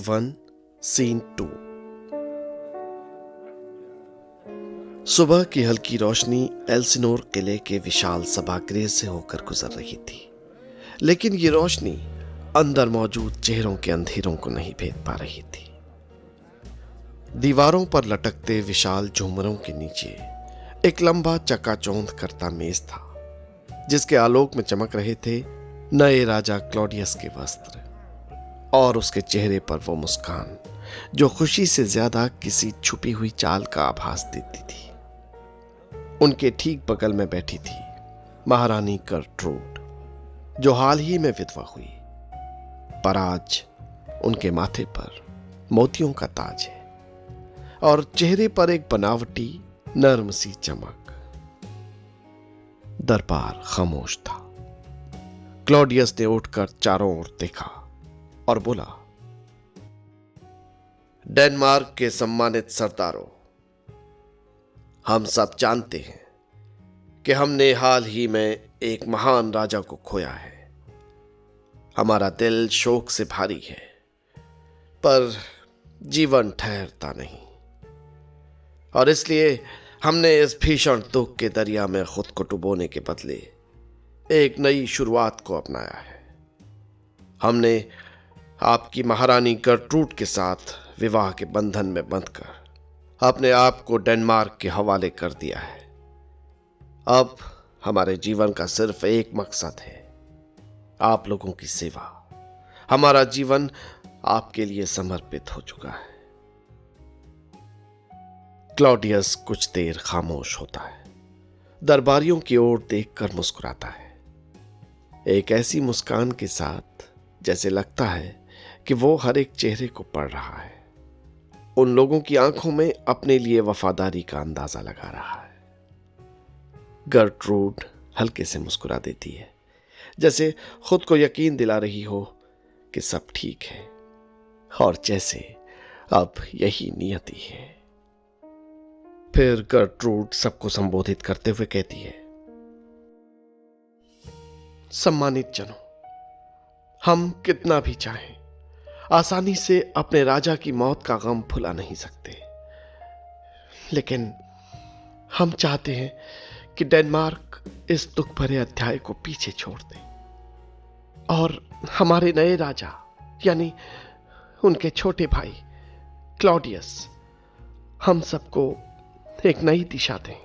1 scene 2। सुबह की हल्की रोशनी एल्सिनोर किले के विशाल सभागृह से होकर गुजर रही थी, लेकिन ये रोशनी अंदर मौजूद चेहरों के अंधेरों को नहीं भेद पा रही थी। दीवारों पर लटकते विशाल झूमरों के नीचे एक लंबा चकाचौंध करता मेज था, जिसके आलोक में चमक रहे थे नए राजा क्लॉडियस के वस्त्र और उसके चेहरे पर वो मुस्कान जो खुशी से ज्यादा किसी छुपी हुई चाल का आभास देती थी। उनके ठीक बगल में बैठी थी महारानी गर्ट्रूड, जो हाल ही में विधवा हुई, पर आज उनके माथे पर मोतियों का ताज है और चेहरे पर एक बनावटी नर्म सी चमक। दरबार खामोश था। क्लॉडियस ने उठकर चारों ओर देखा और बोला, डेनमार्क के सम्मानित सरदारों, हम सब जानते हैं कि हमने हाल ही में एक महान राजा को खोया है। हमारा दिल शोक से भारी है, पर जीवन ठहरता नहीं, और इसलिए हमने इस भीषण दुख के दरिया में खुद को डुबोने के बदले एक नई शुरुआत को अपनाया है। हमने आपकी महारानी गर्ट्रूड के साथ विवाह के बंधन में बंधकर अपने आप को डेनमार्क के हवाले कर दिया है। अब हमारे जीवन का सिर्फ एक मकसद है, आप लोगों की सेवा। हमारा जीवन आपके लिए समर्पित हो चुका है। क्लॉडियस कुछ देर खामोश होता है, दरबारियों की ओर देखकर मुस्कुराता है, एक ऐसी मुस्कान के साथ जैसे लगता है कि वो हर एक चेहरे को पढ़ रहा है, उन लोगों की आंखों में अपने लिए वफादारी का अंदाजा लगा रहा है। गर्ट्रूड हल्के से मुस्कुरा देती है, जैसे खुद को यकीन दिला रही हो कि सब ठीक है और जैसे अब यही नियति है। फिर गर्ट्रूड सबको संबोधित करते हुए कहती है, सम्मानित जनों, हम कितना भी चाहें आसानी से अपने राजा की मौत का गम भुला नहीं सकते, लेकिन हम चाहते हैं कि डेनमार्क इस दुख भरे अध्याय को पीछे छोड़ दे और हमारे नए राजा यानी उनके छोटे भाई क्लॉडियस हम सबको एक नई दिशा दें।